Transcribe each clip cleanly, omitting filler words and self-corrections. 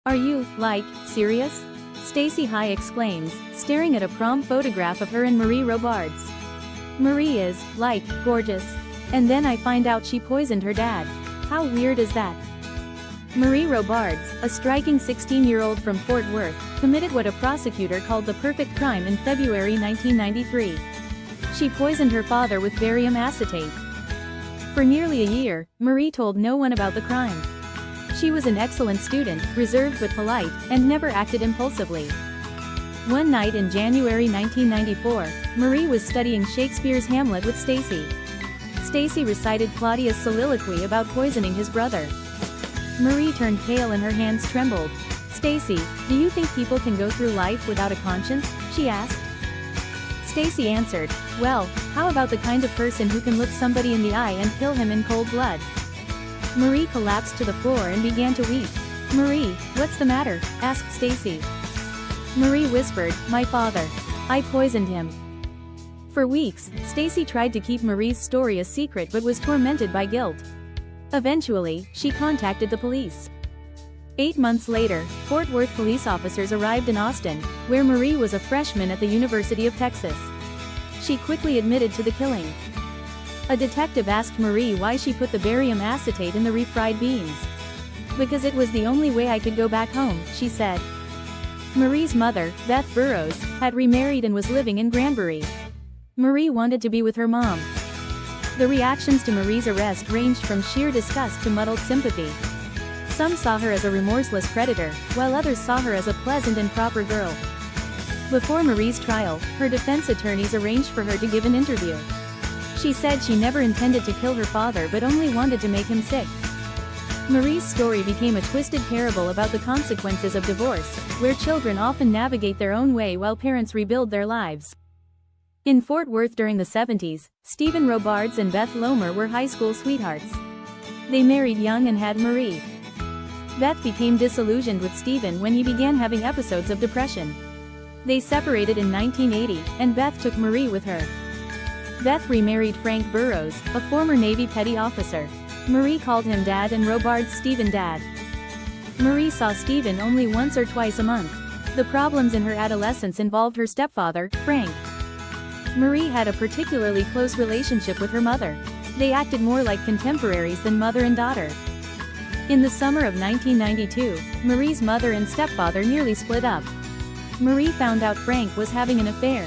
Are you, like, serious? Stacy High exclaims, staring at a prom photograph of her and Marie Robards. Marie is, like, gorgeous. And then I find out she poisoned her dad. How weird is that? Marie Robards, a striking 16-year-old from Fort Worth, committed what a prosecutor called the perfect crime in February 1993. She poisoned her father with barium acetate. For nearly a year, Marie told no one about the crime. She was an excellent student, reserved but polite, and never acted impulsively. One night in January 1994, Marie was studying Shakespeare's Hamlet with Stacy. Stacy recited Claudia's soliloquy about poisoning his brother. Marie turned pale and her hands trembled. "Stacy, do you think people can go through life without a conscience?" she asked. Stacy answered, "Well, how about the kind of person who can look somebody in the eye and kill him in cold blood?" Marie collapsed to the floor and began to weep. "Marie, what's the matter?" asked Stacy. Marie whispered, "My father. I poisoned him." For weeks, Stacy tried to keep Marie's story a secret but was tormented by guilt. Eventually, she contacted the police. 8 months later, Fort Worth police officers arrived in Austin, where Marie was a freshman at the University of Texas. She quickly admitted to the killing. A detective asked Marie why she put the barium acetate in the refried beans. "Because it was the only way I could go back home," she said. Marie's mother, Beth Burrows, had remarried and was living in Granbury. Marie wanted to be with her mom. The reactions to Marie's arrest ranged from sheer disgust to muddled sympathy. Some saw her as a remorseless predator, while others saw her as a pleasant and proper girl. Before Marie's trial, her defense attorneys arranged for her to give an interview. She said she never intended to kill her father but only wanted to make him sick. Marie's story became a twisted parable about the consequences of divorce, where children often navigate their own way while parents rebuild their lives. In Fort Worth during the 70s, Stephen Robards and Beth Lomer were high school sweethearts. They married young and had Marie. Beth became disillusioned with Stephen when he began having episodes of depression. They separated in 1980, and Beth took Marie with her. Beth remarried Frank Burrows, a former Navy petty officer. Marie called him Dad and Robards Stephen Dad. Marie saw Stephen only once or twice a month. The problems in her adolescence involved her stepfather, Frank. Marie had a particularly close relationship with her mother. They acted more like contemporaries than mother and daughter. In the summer of 1992, Marie's mother and stepfather nearly split up. Marie found out Frank was having an affair.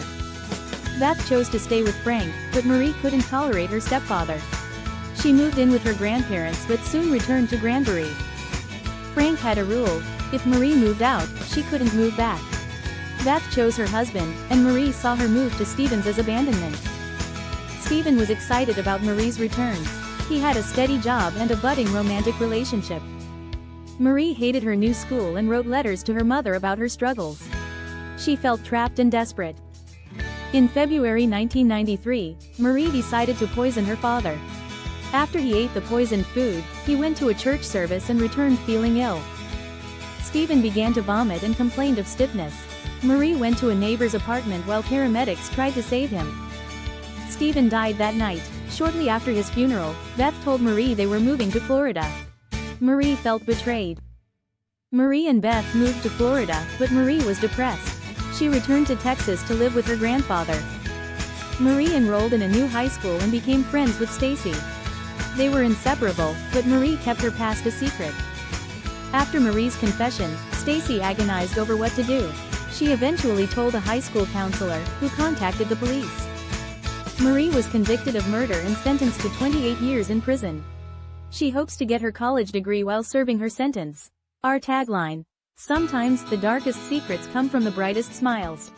Beth chose to stay with Frank, but Marie couldn't tolerate her stepfather. She moved in with her grandparents but soon returned to Granbury. Frank had a rule: if Marie moved out, she couldn't move back. Beth chose her husband, and Marie saw her move to Stephen's as abandonment. Stephen was excited about Marie's return. He had a steady job and a budding romantic relationship. Marie hated her new school and wrote letters to her mother about her struggles. She felt trapped and desperate. In February 1993, Marie decided to poison her father. After he ate the poisoned food, he went to a church service and returned feeling ill. Stephen began to vomit and complained of stiffness. Marie went to a neighbor's apartment while paramedics tried to save him. Stephen died that night. Shortly after his funeral, Beth told Marie they were moving to Florida. Marie felt betrayed. Marie and Beth moved to Florida, but Marie was depressed. She returned to Texas to live with her grandfather. Marie enrolled in a new high school and became friends with Stacy. They were inseparable, but Marie kept her past a secret. After Marie's confession, Stacy agonized over what to do. She eventually told a high school counselor, who contacted the police. Marie was convicted of murder and sentenced to 28 years in prison. She hopes to get her college degree while serving her sentence. Our tagline: sometimes the darkest secrets come from the brightest smiles.